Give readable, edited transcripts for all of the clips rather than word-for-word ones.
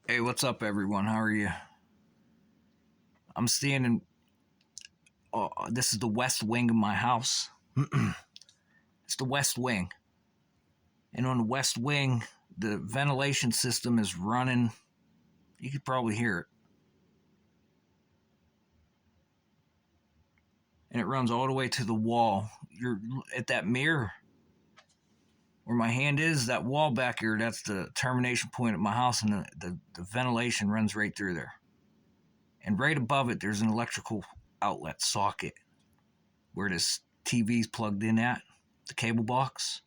Hey, what's up, everyone? How are you? I'm standing. This is the west wing of my house. It's the west wing. And on the west wing, the ventilation system is running. You could probably hear it. And it runs all the way to the wall. You're at that mirror where my hand is, that wall back here, that's the termination point at my house, and the ventilation runs right through there. And right above it, there's an electrical outlet socket where this TV's plugged in at, the cable box.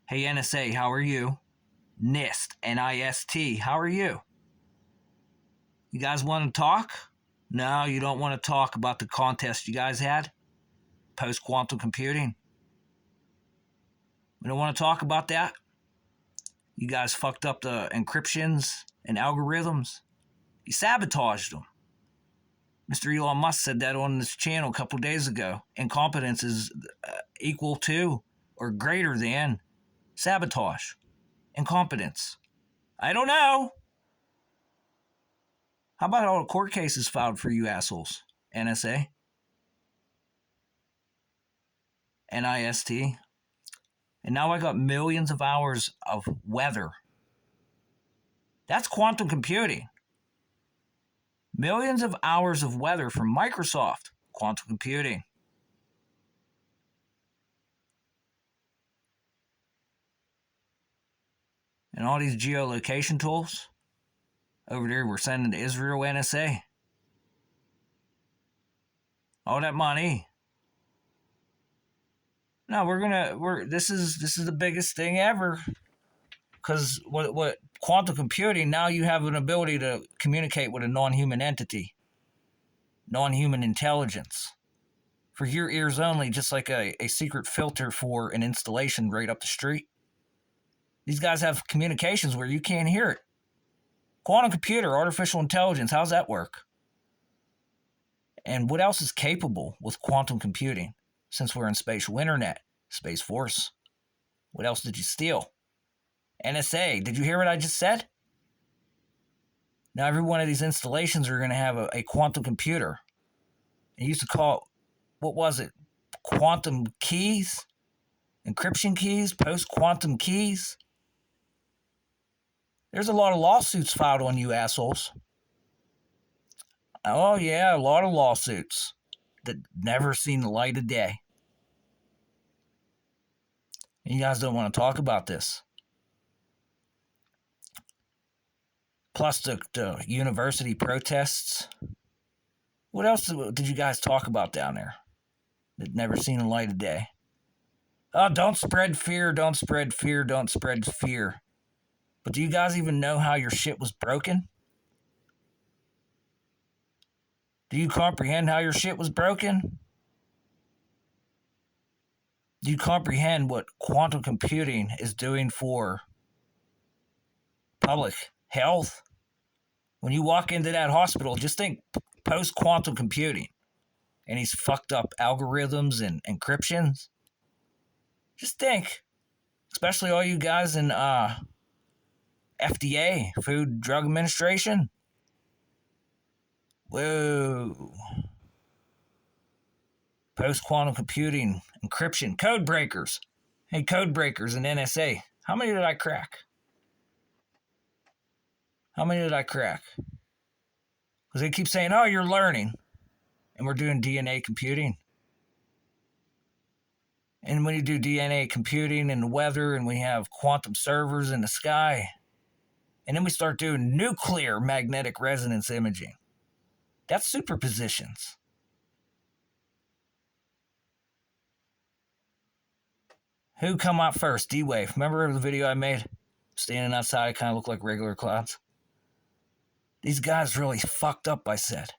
Hey, NSA, how are you? NIST, NIST, how are you? You guys want to talk? No, you don't want to talk about the contest you guys had? Post-quantum computing? We don't want to talk about that? You guys fucked up the encryptions and algorithms? You sabotaged them. Mr. Elon Musk said that on this channel a couple days ago. Incompetence is equal to or greater than sabotage. Incompetence. I don't know. How about all the court cases filed for you assholes? NSA? NIST? And now I got millions of hours of weather. That's quantum computing. Millions of hours of weather from Microsoft. Quantum computing. And all these geolocation tools over there we're sending to Israel NSA. All that money. No, this is the biggest thing ever. Because what quantum computing, now you have an ability to communicate with a non-human entity. Non-human intelligence. For your ears only, just like a secret filter for an installation right up the street. These guys have communications where you can't hear it. Quantum computer, artificial intelligence, how's that work? And what else is capable with quantum computing? Since we're in spatial internet, Space Force. What else did you steal? NSA, did you hear what I just said? Now every one of these installations are going to have a quantum computer. They used to call it, what was it? Quantum keys? Encryption keys? Post-quantum keys? There's a lot of lawsuits filed on you assholes. Oh yeah, a lot of lawsuits that never seen the light of day. And you guys don't want to talk about this. Plus the university protests. What else did you guys talk about down there that never seen the light of day? Oh, don't spread fear, don't spread fear, don't spread fear. But do you guys even know how your shit was broken? Do you comprehend how your shit was broken? Do you comprehend what quantum computing is doing for public health? When you walk into that hospital, just think post-quantum computing and these fucked up algorithms and encryptions. Just think, especially all you guys in FDA, Food Drug Administration. Whoa. Post-quantum computing, encryption, code breakers. Hey, code breakers and NSA. How many did I crack? How many did I crack? Because they keep saying, oh, you're learning. And we're doing DNA computing. And when you do DNA computing and the weather, and we have quantum servers in the sky, and then we start doing nuclear magnetic resonance imaging. That's superpositions. Who come out first? D-Wave. Remember the video I made? Standing outside, it kind of looked like regular clouds. These guys really fucked up, I said.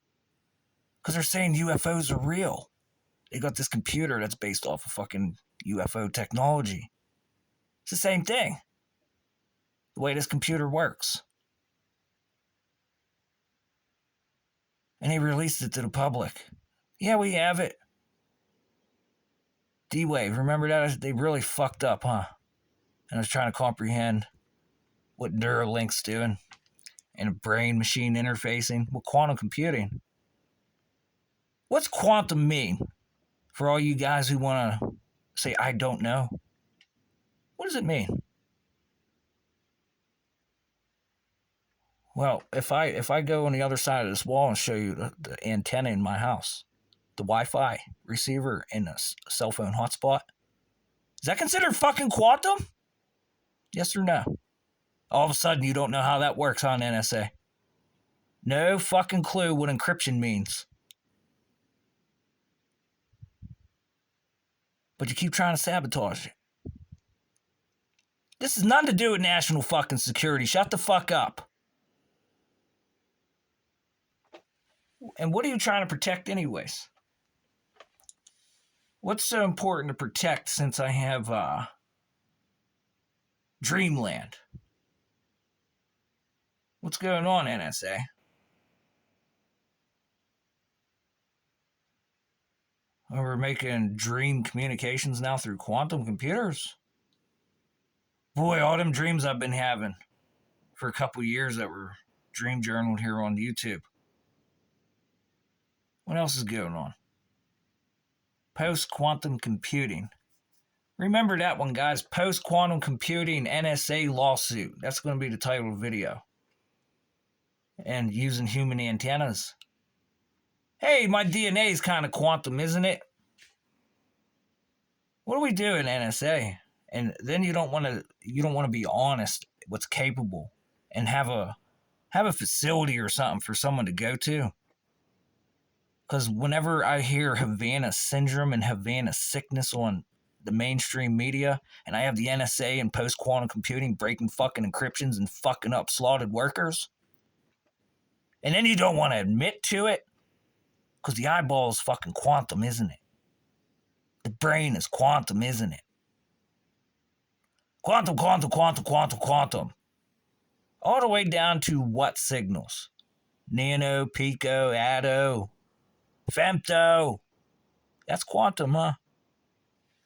Because they're saying UFOs are real. They got this computer that's based off of fucking UFO technology. It's the same thing. The way this computer works. And they released it to the public. Yeah, we have it. D-Wave, remember that? They really fucked up, huh? And I was trying to comprehend what Neuralink's doing. and brain-machine interfacing with quantum computing. What's quantum mean? For all you guys who want to say, I don't know. What does it mean? Well, if I go on the other side of this wall and show you the antenna in my house, the Wi-Fi receiver and a cell phone hotspot, is that considered fucking quantum? Yes or no? All of a sudden, you don't know how that works on NSA. No fucking clue what encryption means. But you keep trying to sabotage it. This has nothing to do with national fucking security. Shut the fuck up. And what are you trying to protect anyways? What's so important to protect since I have Dreamland? What's going on, NSA? We're making dream communications now through quantum computers? Boy, all them dreams I've been having for a couple years that were dream journaled here on YouTube. What else is going on? Post-quantum computing. Remember that one, guys. Post-quantum computing NSA lawsuit. That's going to be the title of the video. And using human antennas. Hey, my DNA is kind of quantum, isn't it? What are we doing, NSA? And then you don't want to be honest what's capable and have a facility or something for someone to go to. Because whenever I hear Havana syndrome and Havana sickness on the mainstream media, and I have the NSA and post-quantum computing breaking fucking encryptions and fucking up slaughtered workers, and then you don't want to admit to it, because the eyeball is fucking quantum, isn't it? The brain is quantum, isn't it? Quantum, quantum, quantum, quantum, quantum. All the way down to what signals? Nano, pico, atto, femto. That's quantum, huh?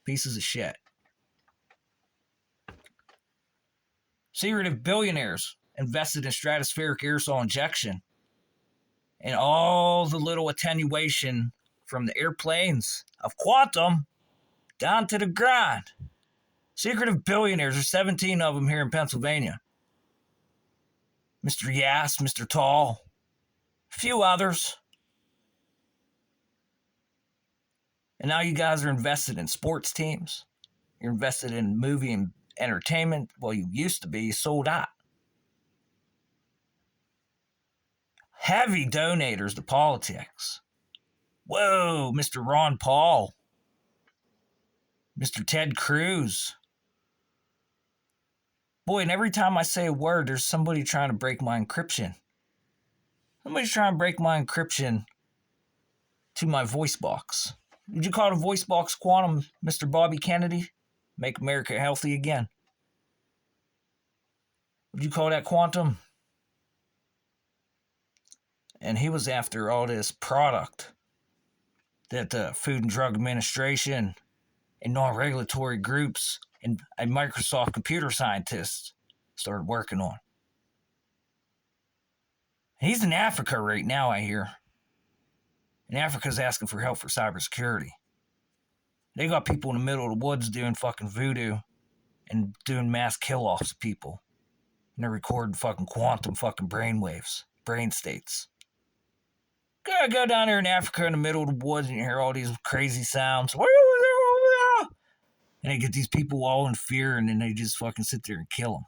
Pieces of shit. Secretive billionaires invested in stratospheric aerosol injection. And all the little attenuation from the airplanes of quantum down to the ground. Secretive billionaires, there's 17 of them here in Pennsylvania. Mr. Yass, Mr. Tall, a few others. And now you guys are invested in sports teams. You're invested in movie and entertainment. Well, you used to be. You sold out. Heavy donators to politics. Whoa, Mr. Ron Paul. Mr. Ted Cruz. Boy, and every time I say a word, there's somebody trying to break my encryption. Somebody's trying to break my encryption to my voice box. Would you call the voice box quantum, Mr. Bobby Kennedy? Make America healthy again. Would you call that quantum? And he was after all this product that the Food and Drug Administration and non-regulatory groups and Microsoft computer scientists started working on. He's in Africa right now, I hear. And Africa's asking for help for cybersecurity. They got people in the middle of the woods doing fucking voodoo and doing mass kill-offs of people. And they're recording fucking quantum fucking brainwaves, brain states. Go down there in Africa in the middle of the woods and you hear all these crazy sounds. And they get these people all in fear and then they just fucking sit there and kill them.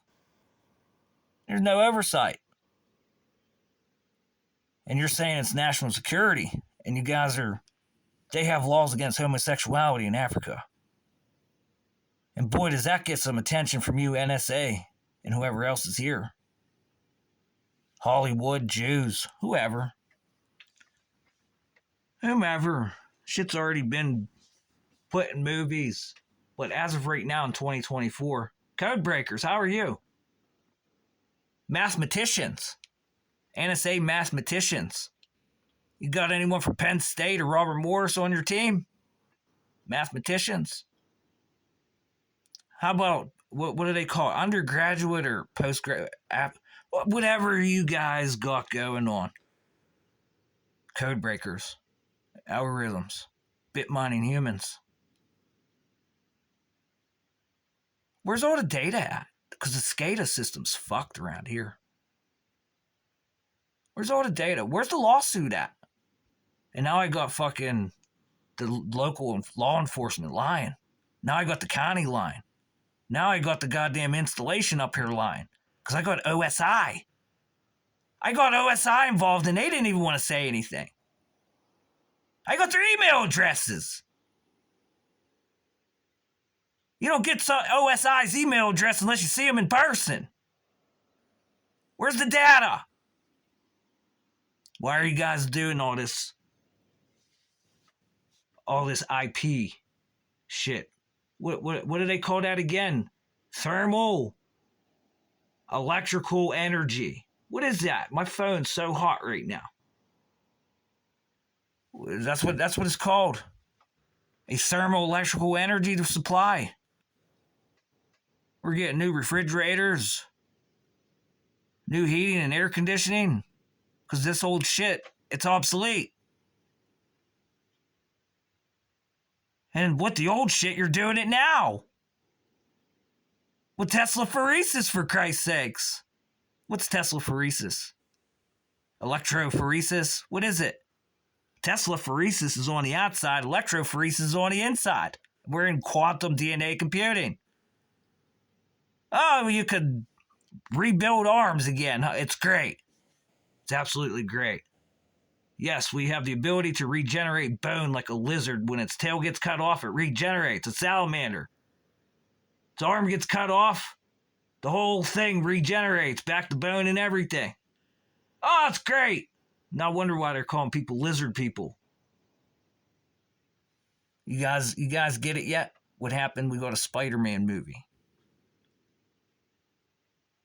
There's no oversight. And you're saying it's national security. And you guys they have laws against homosexuality in Africa. And boy, does that get some attention from you, NSA, and whoever else is here. Hollywood, Jews, whoever. Whomever. Shit's already been put in movies. But as of right now in 2024, code breakers, how are you? Mathematicians. NSA mathematicians. You got anyone from Penn State or Robert Morris on your team? Mathematicians. How about, what do they call it? Undergraduate or postgraduate? Whatever you guys got going on. Code breakers, algorithms, bit mining humans. Where's all the data at? Because the SCADA system's fucked around here. Where's all the data? Where's the lawsuit at? And now I got fucking the local law enforcement lying. Now I got the county lying. Now I got the goddamn installation up here lying. Because I got OSI. I got OSI involved and they didn't even want to say anything. I got their email addresses. You don't get OSI's email address unless you see them in person. Where's the data? Why are you guys doing all this IP shit? What do they call that again? Thermal electrical energy. What is that? My phone's so hot right now. That's what it's called. A thermal electrical energy to supply. We're getting new refrigerators, new heating and air conditioning, because this old shit, it's obsolete. And with the old shit, you're doing it now. With Tesla phoresis, for Christ's sakes. What's Tesla phoresis? Electrophoresis? What is it? Tesla phoresis is on the outside, electrophoresis is on the inside. We're in quantum DNA computing. Oh, you could rebuild arms again. It's great. It's absolutely great. Yes, we have the ability to regenerate bone like a lizard. When its tail gets cut off, it regenerates. A salamander. Its arm gets cut off, the whole thing regenerates back to bone and everything. Oh, it's great. No wonder why they're calling people lizard people. You guys get it yet? What happened? We got a Spider-Man movie.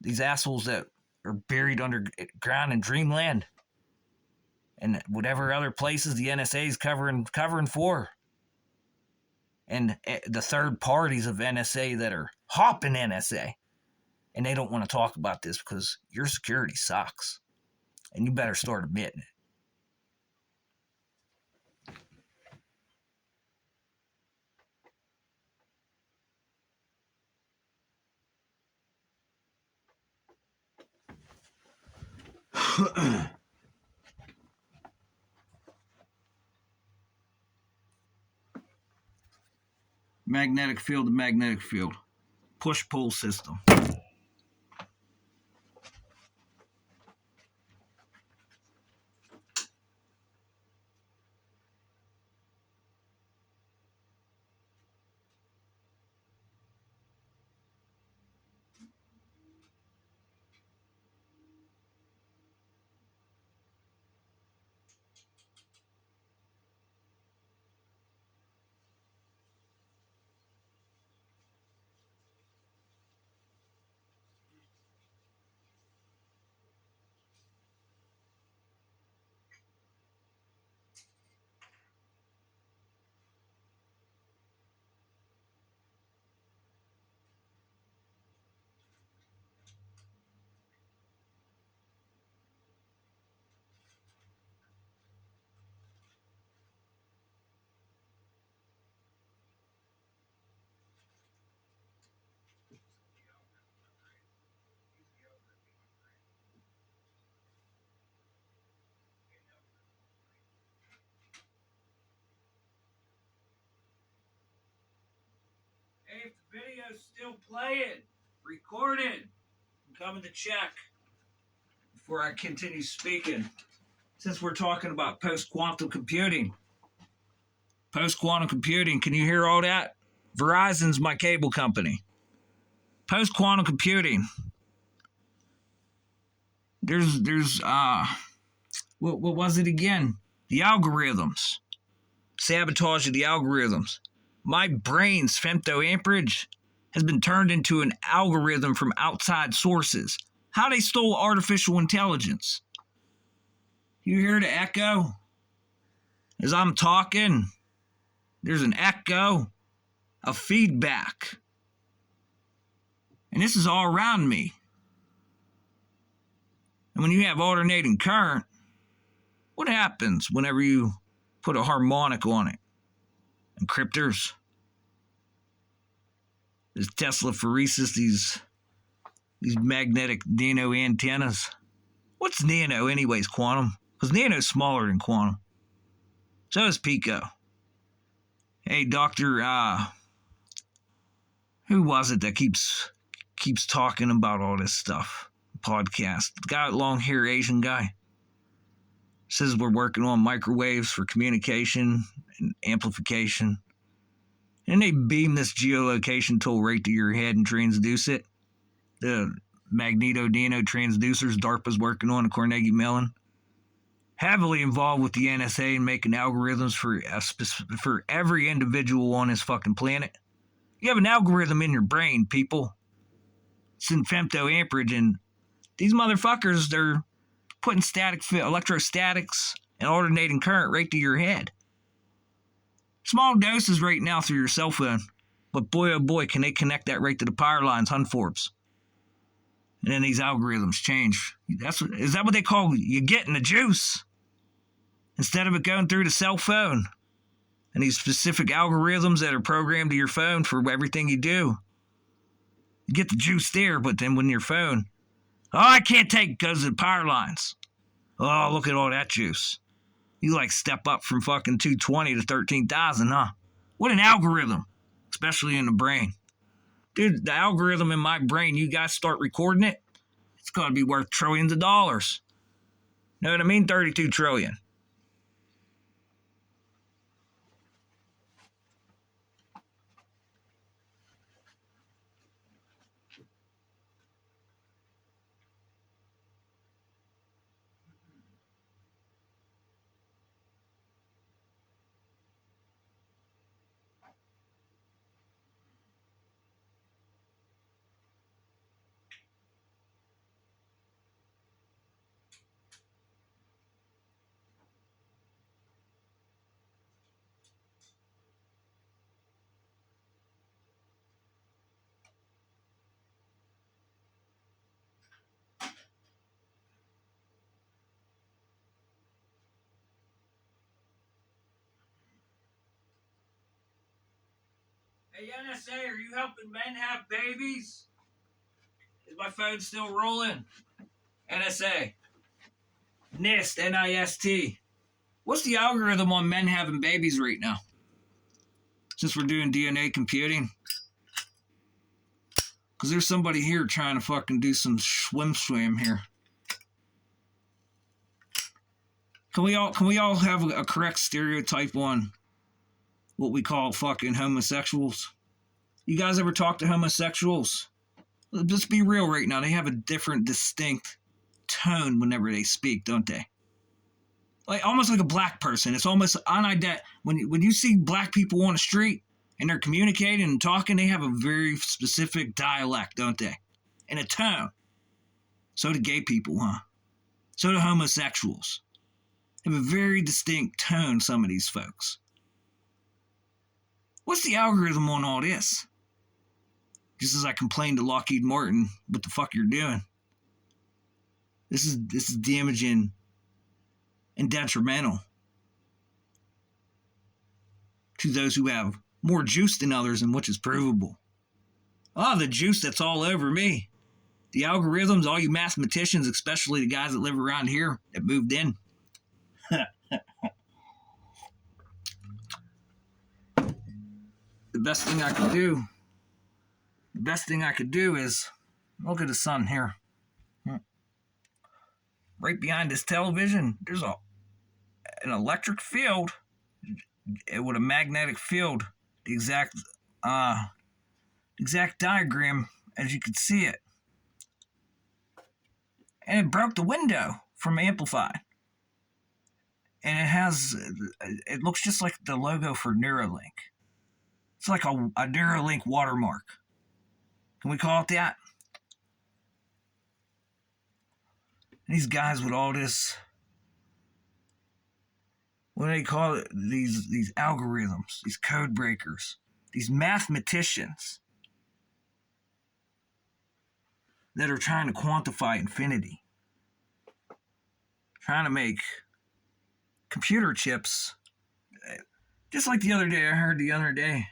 These assholes that are buried underground in Dreamland and whatever other places the NSA is covering for. And the third parties of NSA that are hopping NSA. And they don't want to talk about this because your security sucks. And you better start admitting it. Magnetic field to magnetic field. Push-pull system. Hey, if the video's still playing, recorded, I'm coming to check before I continue speaking. Since we're talking about post-quantum computing. Post-quantum computing, can you hear all that? Verizon's my cable company. Post-quantum computing. There's what was it again? The algorithms. Sabotage of the algorithms. My brain's femtoamperage has been turned into an algorithm from outside sources. How they stole artificial intelligence. You hear the echo? As I'm talking, there's an echo, a feedback. And this is all around me. And when you have alternating current, what happens whenever you put a harmonic on it? Encryptors, there's Tesla phoresis, these magnetic nano antennas. What's nano anyways, quantum? Because nano's smaller than quantum. So is pico. Hey, Dr. Who was it that keeps talking about all this stuff? Podcast. The guy with long hair, Asian guy. Says we're working on microwaves for communication and amplification. And they beam this geolocation tool right to your head and transduce it. The magneto-nano transducers DARPA's working on at Carnegie Mellon. Heavily involved with the NSA and making algorithms for every individual on this fucking planet. You have an algorithm in your brain, people. It's in femtoamperage, and these motherfuckers, they're putting electrostatics and alternating current right to your head. Small doses right now through your cell phone, but boy oh boy can they connect that right to the power lines, Hunforbs. And then these algorithms change. Is that what they call you getting the juice? Instead of it going through the cell phone. And these specific algorithms that are programmed to your phone for everything you do. You get the juice there, but then when your phone, I can't take it because of the power lines. Oh, look at all that juice. You like step up from fucking 220 to 13,000, huh? What an algorithm, especially in the brain. Dude, the algorithm in my brain, you guys start recording it, it's going to be worth trillions of dollars. Know what I mean? 32 trillion. Hey, NSA, are you helping men have babies? Is my phone still rolling? NSA. NIST, N-I-S-T. What's the algorithm on men having babies right now? Since we're doing DNA computing. Because there's somebody here trying to fucking do some swim here. Can we all have a correct stereotype on what we call fucking homosexuals? You guys ever talk to homosexuals? Let's be real right now. They have a different, distinct tone whenever they speak, don't they? Like almost like a black person. It's almost unidentified. When you see black people on the street and they're communicating and talking, they have a very specific dialect, don't they? And a tone. So do gay people, huh? So do homosexuals. They have a very distinct tone, some of these folks. What's the algorithm on all this? Just as I complained to Lockheed Martin, what the fuck you're doing? This is damaging and detrimental to those who have more juice than others, and which is provable. The juice that's all over me. The algorithms, all you mathematicians, especially the guys that live around here that moved in. The best thing I could do is look at the sun here. Right behind this television, there's an electric field with a magnetic field. The exact diagram as you can see it. And it broke the window from amplifying. And it looks just like the logo for Neuralink. It's like a Neuralink watermark. Can we call it that? These guys with all this, what do they call it? These algorithms, these code breakers, these mathematicians that are trying to quantify infinity. trying to make computer chips. Just like the other day, I heard the other day.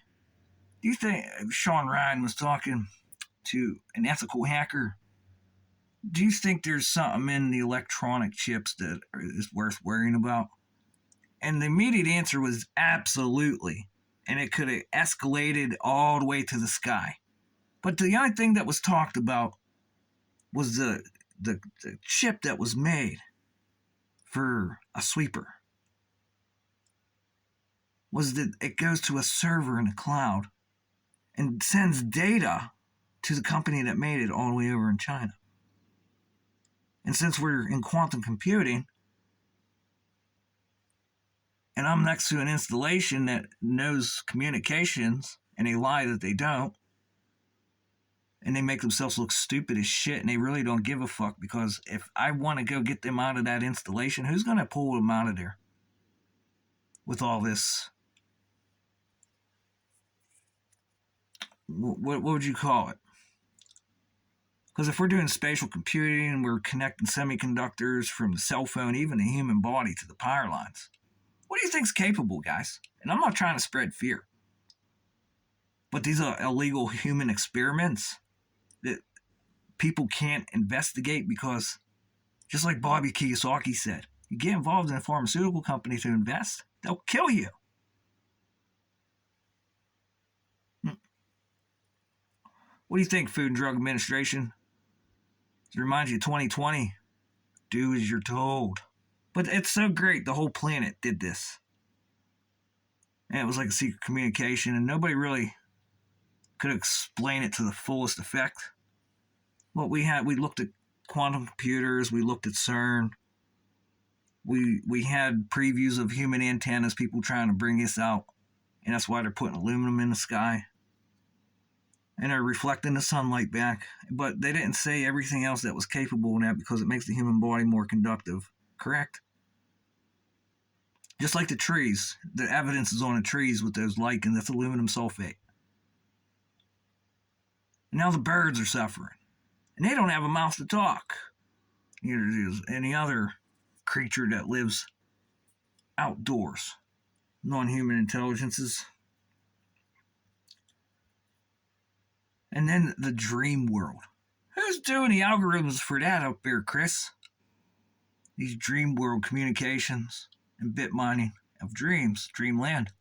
Do you think Sean Ryan was talking to an ethical hacker? Do you think there's something in the electronic chips that is worth worrying about? And the immediate answer was absolutely. And it could have escalated all the way to the sky. But the only thing that was talked about was the chip that was made for a sweeper. Was that it goes to a server in the cloud and sends data to the company that made it all the way over in China. And since we're in quantum computing, and I'm next to an installation that knows communications, and they lie that they don't, and they make themselves look stupid as shit, and they really don't give a fuck, because if I want to go get them out of that installation, who's going to pull them out of there with all this? What would you call it? Because if we're doing spatial computing and we're connecting semiconductors from the cell phone, even the human body, to the power lines, what do you think's capable, guys? And I'm not trying to spread fear, but these are illegal human experiments that people can't investigate because, just like Bobby Kiyosaki said, you get involved in a pharmaceutical company to invest, they'll kill you. What do you think, Food and Drug Administration? It reminds you of 2020. Do as you're told. But it's so great the whole planet did this. And it was like a secret communication, and nobody really could explain it to the fullest effect. What we looked at quantum computers, we looked at CERN, we had previews of human antennas, people trying to bring this out, and that's why they're putting aluminum in the sky. And they're reflecting the sunlight back. But they didn't say everything else that was capable of that because it makes the human body more conductive. Correct? Just like the trees. The evidence is on the trees with those lichens. That's aluminum sulfate. And now the birds are suffering. And they don't have a mouth to talk. Neither does any other creature that lives outdoors. Non-human intelligences. And then the dream world. Who's doing the algorithms for that up there, Chris? These dream world communications and bit mining of dreams, dreamland.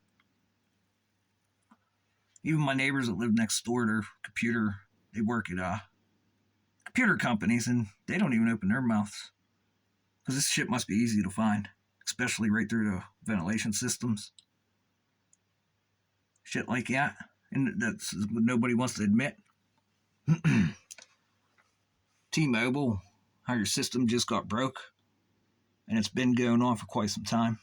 Even my neighbors that live next door, they work at computer companies, and they don't even open their mouths. Because this shit must be easy to find, especially right through the ventilation systems. Shit like that. And that's what nobody wants to admit. T-Mobile, how your system just got broke, and it's been going on for quite some time.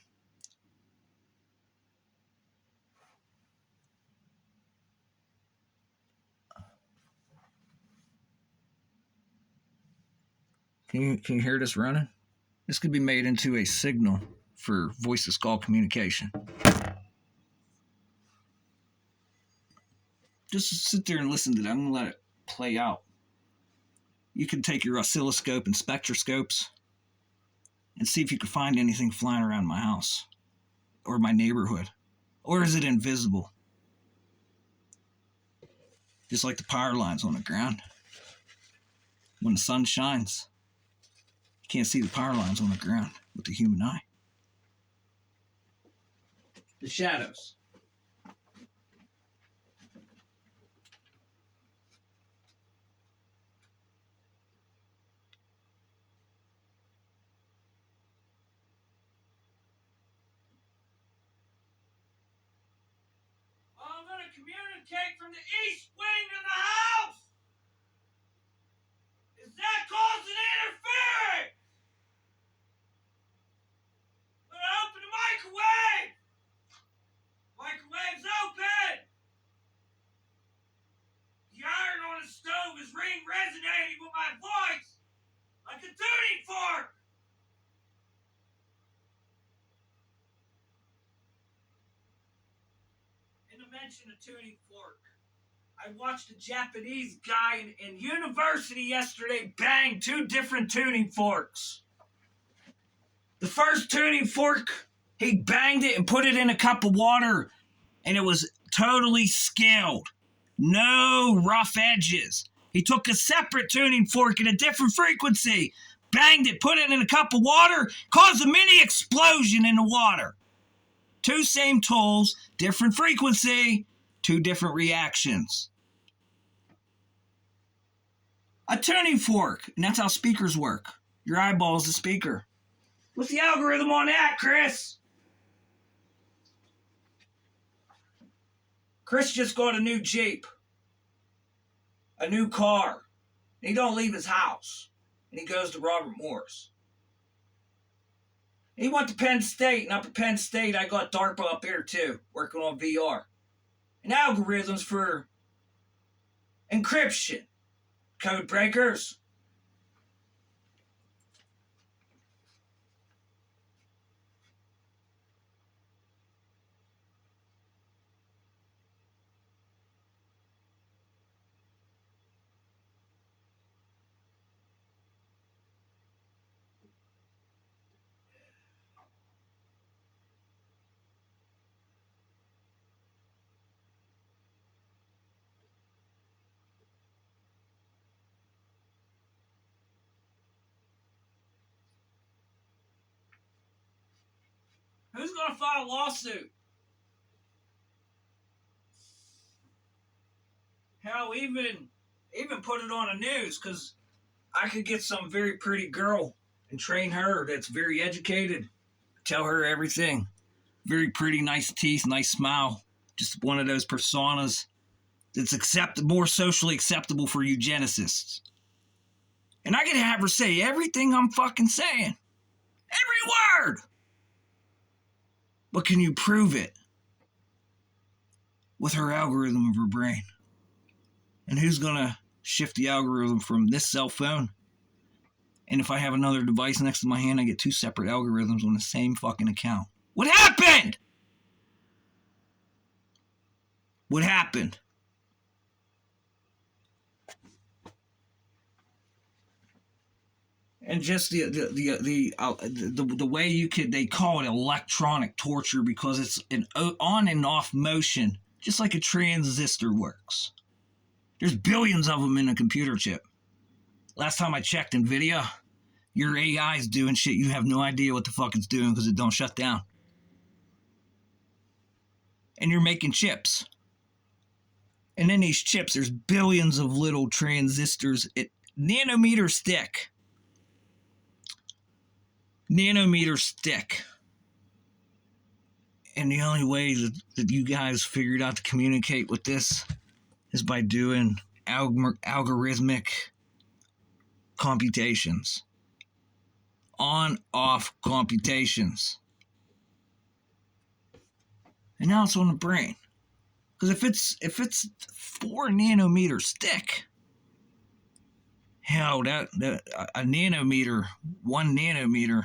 Can you hear this running? This could be made into a signal for voice-to-skull communication. Just sit there and listen to that. I'm going to let it play out. You can take your oscilloscope and spectroscopes and see if you can find anything flying around my house or my neighborhood. Or is it invisible? Just like the power lines on the ground. When the sun shines, you can't see the power lines on the ground with the human eye. The shadows. I'm going to communicate from the east wing of the house. Is that causing interference? I'm going to open the microwave. Microwave's open. The iron on the stove is resonating with my voice like a tuning fork. And to mention a tuning fork, I watched a Japanese guy in university yesterday bang 2 different tuning forks. The first tuning fork, he banged it and put it in a cup of water, and it was totally scaled. No rough edges. He took a separate tuning fork at a different frequency, banged it, put it in a cup of water, caused a mini explosion in the water. Two same tools, different frequency, two different reactions. A tuning fork, and that's how speakers work. Your eyeball is the speaker. What's the algorithm on that, Chris? Chris just got a new Jeep, a new car. He don't leave his house, and he goes to Robert Morris. He went to Penn State, and up at Penn State, I got DARPA up here too, working on VR. And algorithms for encryption, code breakers. Who's going to file a lawsuit? Hell, even put it on the news, because I could get some very pretty girl and train her that's very educated. Tell her everything. Very pretty, nice teeth, nice smile. Just one of those personas that's more socially acceptable for eugenicists. And I could have her say everything I'm fucking saying. Every word! But can you prove it? With her algorithm of her brain. And who's going to shift the algorithm from this cell phone? And if I have another device next to my hand, I get two separate algorithms on the same fucking account. What happened? What happened? And just the way they call it electronic torture, because it's an on and off motion, just like a transistor works. There's billions of them in a computer chip. Last time I checked, NVIDIA, your AI's doing shit you have no idea what the fuck it's doing because it don't shut down. And you're making chips. And in these chips, there's billions of little transistors at nanometers thick. Nanometers thick. And the only way that you guys figured out to communicate with this is by doing algorithmic computations. On-off computations. And now it's on the brain. Because if it's 4 nanometers thick, hell, that a nanometer, 1 nanometer